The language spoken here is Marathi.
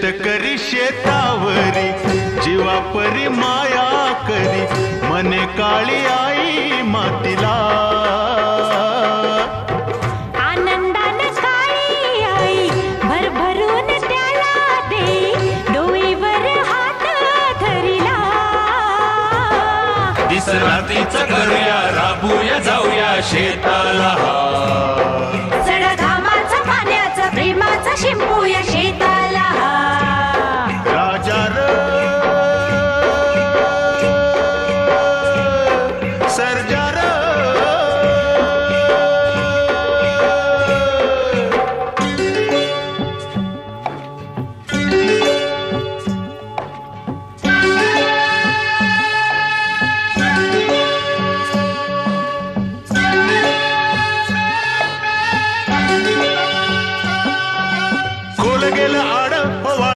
शेतकरी शेतावरी जीवापरी माया करी, मने काळी आई मातीला. आनंदाने काळी आई भरभरून त्याला दे, डोईवर हात धरिला. दिसरातीच करूया, राबूया जाऊया शेताला. सड घामाचं पाण्याचं प्रेमाचं शिंपूया शेता.